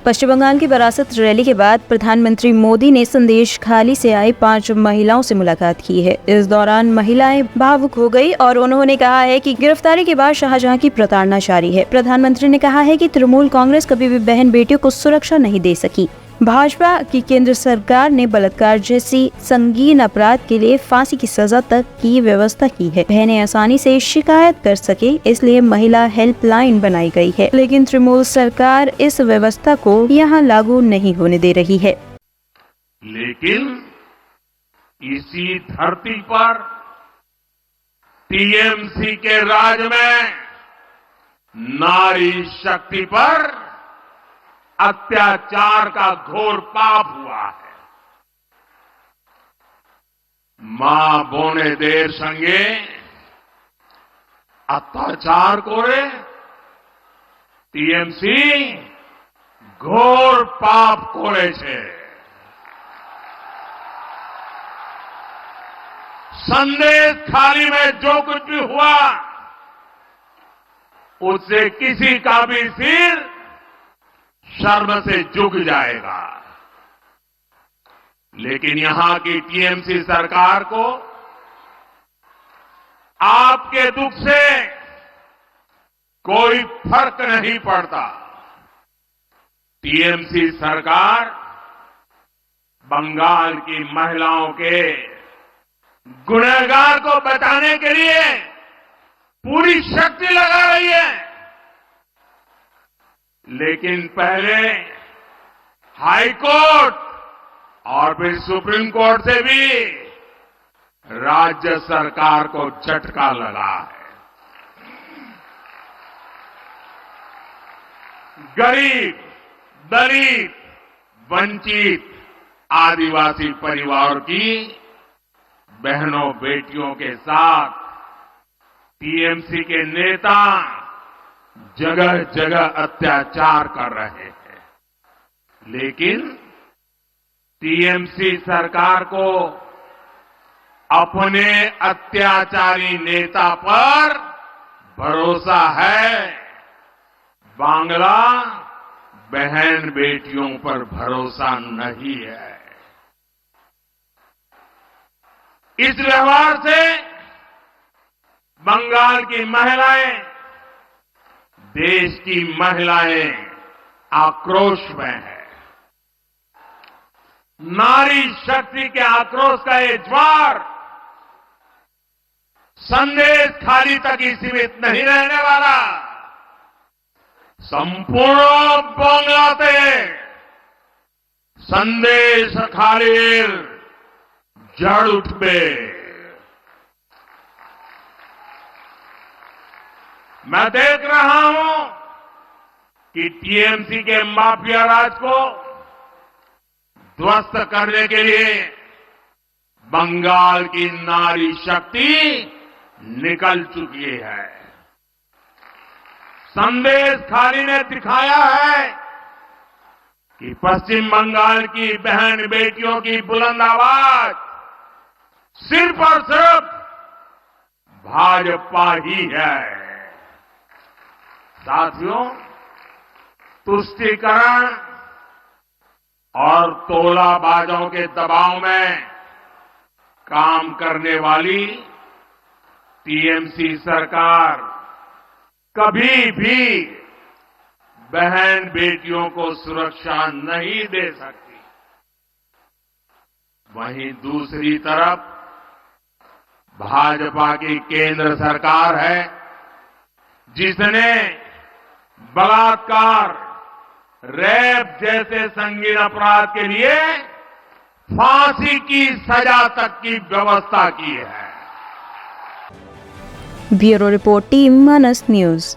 पश्चिम बंगाल की विरासत रैली के बाद प्रधानमंत्री मोदी ने संदेश खाली से आई 5 महिलाओं से मुलाकात की है। इस दौरान महिलाएं भावुक हो गई और उन्होंने कहा है कि गिरफ्तारी के बाद शाहजहां की प्रताड़ना जारी है। प्रधानमंत्री ने कहा है कि तृणमूल कांग्रेस कभी भी बहन बेटियों को सुरक्षा नहीं दे सकी। भाजपा की केंद्र सरकार ने बलात्कार जैसी संगीन अपराध के लिए फांसी की सजा तक की व्यवस्था की है। बहनें आसानी से शिकायत कर सके इसलिए महिला हेल्पलाइन बनाई गई है, लेकिन तृणमूल सरकार इस व्यवस्था को यहाँ लागू नहीं होने दे रही है। लेकिन इसी धरती पर टीएमसी के राज में नारी शक्ति पर अत्याचार का घोर पाप हुआ है। मां बोने देर संगे अत्याचार करे टीएमसी घोर पाप करे छे। संदेश खाली में जो कुछ भी हुआ उससे किसी का भी सिर शर्म से झुक जाएगा, लेकिन यहां की टीएमसी सरकार को आपके दुख से कोई फर्क नहीं पड़ता। टीएमसी सरकार बंगाल की महिलाओं के गुनहगार को बचाने के लिए पूरी शक्ति लगा रही है, लेकिन पहले हाई कोर्ट और फिर सुप्रीम कोर्ट से भी राज्य सरकार को झटका लगा है। गरीब, दलित, वंचित, आदिवासी परिवार की बहनों बेटियों के साथ टीएमसी के नेता जगह जगह अत्याचार कर रहे हैं, लेकिन टीएमसी सरकार को अपने अत्याचारी नेता पर भरोसा है, बांग्ला बहन बेटियों पर भरोसा नहीं है। इस व्यवहार से बंगाल की महिलाएं, देश की महिलाएं आक्रोश में है। नारी शक्ति के आक्रोश का ये ज्वार संदेश खाली तक ही सीमित नहीं रहने वाला, संपूर्ण बांग्लाते संदेश खाली जड़ उठबे। मैं देख रहा हूं कि टीएमसी के माफिया राज को ध्वस्त करने के लिए बंगाल की नारी शक्ति निकल चुकी है। संदेश खाली ने दिखाया है कि पश्चिम बंगाल की बहन बेटियों की बुलंद आवाज सिर्फ और सिर्फ भाजपा ही है। साथियों, तुष्टीकरण और तोलाबाजों के दबाव में काम करने वाली टीएमसी सरकार कभी भी बहन बेटियों को सुरक्षा नहीं दे सकती। वहीं दूसरी तरफ भाजपा की केंद्र सरकार है जिसने बलात्कार, रेप जैसे संगीन अपराध के लिए फांसी की सजा तक की व्यवस्था की है। ब्यूरो रिपोर्ट, टीम मानस न्यूज।